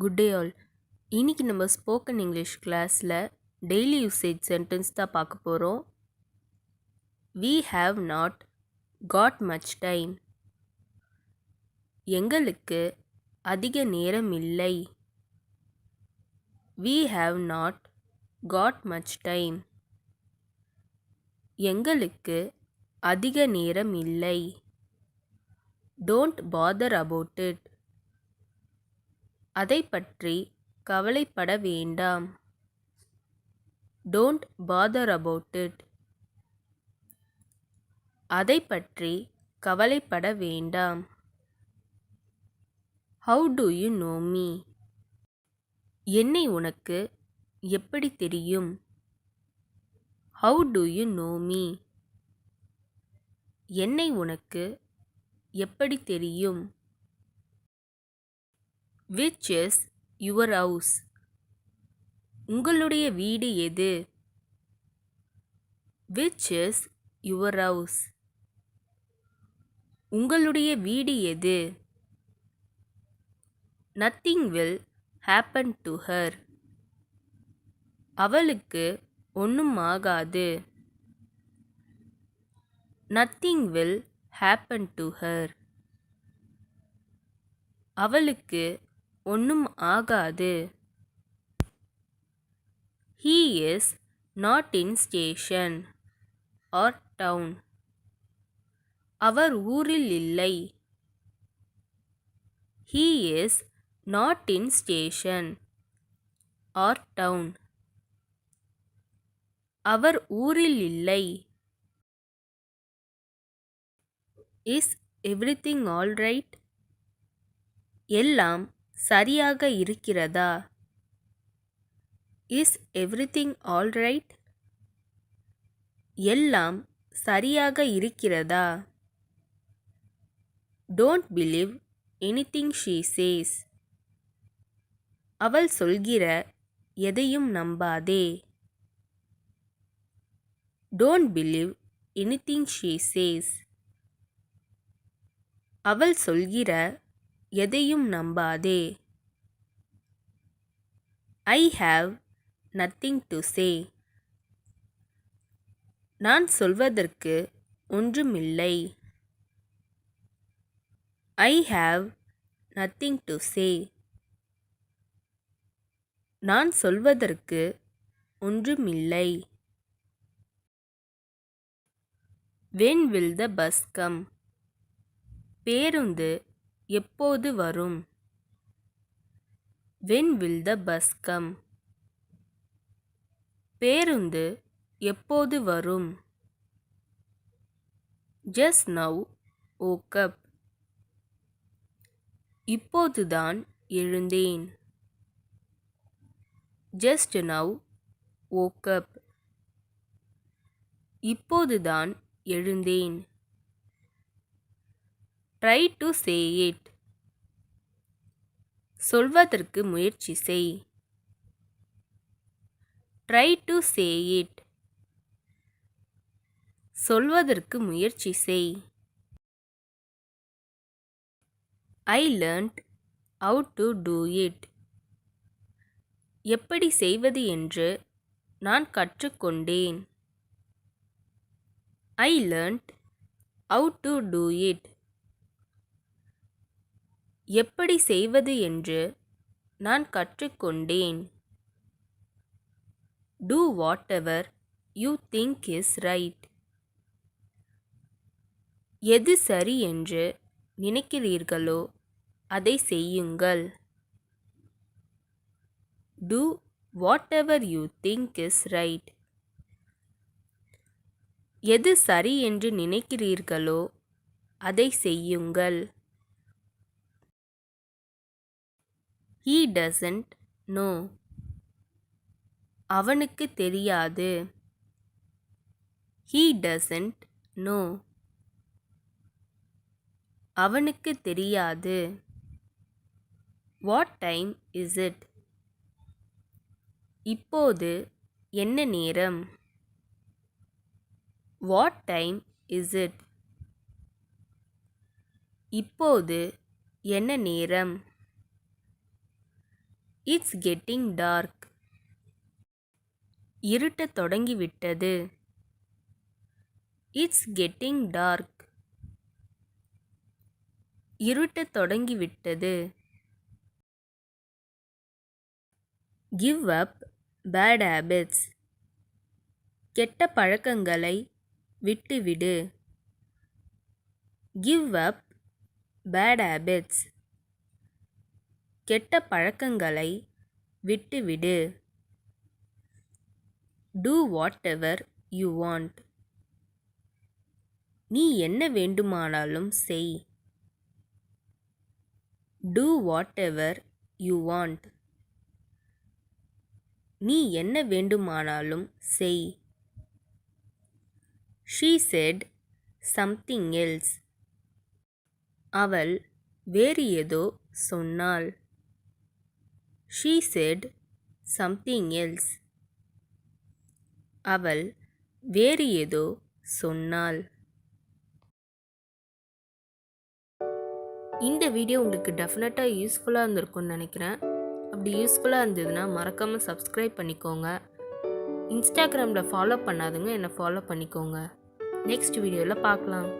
Good day all. இன்னைக்கு நம்ம spoken English கிளாஸில் டெய்லி யூசேஜ் சென்டென்ஸ் தான் பார்க்க போகிறோம். We have not got much time. எங்களுக்கு அதிக நேரம் இல்லை. We have not got much time. எங்களுக்கு அதிக நேரம் இல்லை. Don't bother about it. அதை பற்றி கவலைப்பட வேண்டாம். Don't bother about it. அதை பற்றி கவலைப்பட வேண்டாம். How do you know me? என்னை உனக்கு எப்படி தெரியும்? How do you know me? என்னை உனக்கு எப்படி தெரியும்? Which is your house? உங்களுடைய வீடு எது? Which is your house? உங்களுடைய வீடு எது? Nothing will happen to her. அவளுக்கு ஒன்றும் ஆகாது. Nothing will happen to her. அவளுக்கு ஒன்றும் ஆகாது. He is not in station or town. அவர் ஊரில் இல்லை. He is not in station or town. அவர் ஊரில் இல்லை. Is everything all right? எல்லாம் சரியாக இருக்கிறதா? Is everything all right? எல்லாம் சரியாக இருக்கிறதா? Don't believe anything she says. அவள் சொல்கிற எதையும் நம்பாதே. Don't believe anything she says. அவள் சொல்கிற எதையும் நம்பாதே. I have nothing to say. நான் சொல்வதற்கு ஒன்றுமில்லை. I have nothing to say. நான் சொல்வதற்கு ஒன்றுமில்லை. When will the bus come? பேருந்து எப்போது வரும்? When will the bus come? பேருந்து எப்போது வரும்? Just now woke up. இப்போதுதான் எழுந்தேன். Just now woke up. இப்போதுதான் எழுந்தேன். Try to say it. சொல்வதற்கு முயற்சி செய். Try to say it. சொல்வதற்கு முயற்சி செய். I learnt how to do it. எப்படி செய்வது என்று நான் கற்றுக்கொண்டேன். I learnt how to do it. எப்படி செய்வது என்று நான் கற்றுக்கொண்டேன். Do whatever you think is right. எது சரி என்று நினைக்கிறீர்களோ அதை செய்யுங்கள். Do whatever you think is right. எது சரி என்று நினைக்கிறீர்களோ அதை செய்யுங்கள். He doesn't know. அவனுக்கு தெரியாது. He doesn't know. அவனுக்கு தெரியாது. What time is it? இப்போது என்ன நேரம்? What time is it? இப்போது என்ன நேரம்? It's getting dark. இருட்டத் தொடங்கிவிட்டது. It's getting dark. இருட்டத் தொடங்கிவிட்டது. Give up bad habits. கெட்ட பழக்கங்களை விட்டுவிடு. Give up bad habits. கெட்ட பழக்கங்களை விட்டுவிடு. Do whatever you want. நீ என்ன வேண்டுமானாலும் செய். Do whatever you want. நீ என்ன வேண்டுமானாலும் செய். She said something else. அவள் வேறு ஏதோ சொன்னாள். She said something else. அவள் வேறு ஏதோ சொன்னாள். இந்த வீடியோ உங்களுக்கு டெஃபினட்டாக யூஸ்ஃபுல்லாக இருந்திருக்கும்னு நினைக்கிறேன். அப்படி யூஸ்ஃபுல்லாக இருந்ததுன்னா மறக்காமல் சப்ஸ்கிரைப் பண்ணிக்கோங்க. இன்ஸ்டாகிராமில் ஃபாலோ பண்ணாதுங்க என்னை ஃபாலோ பண்ணிக்கோங்க. நெக்ஸ்ட் வீடியோவில் பார்க்கலாம்.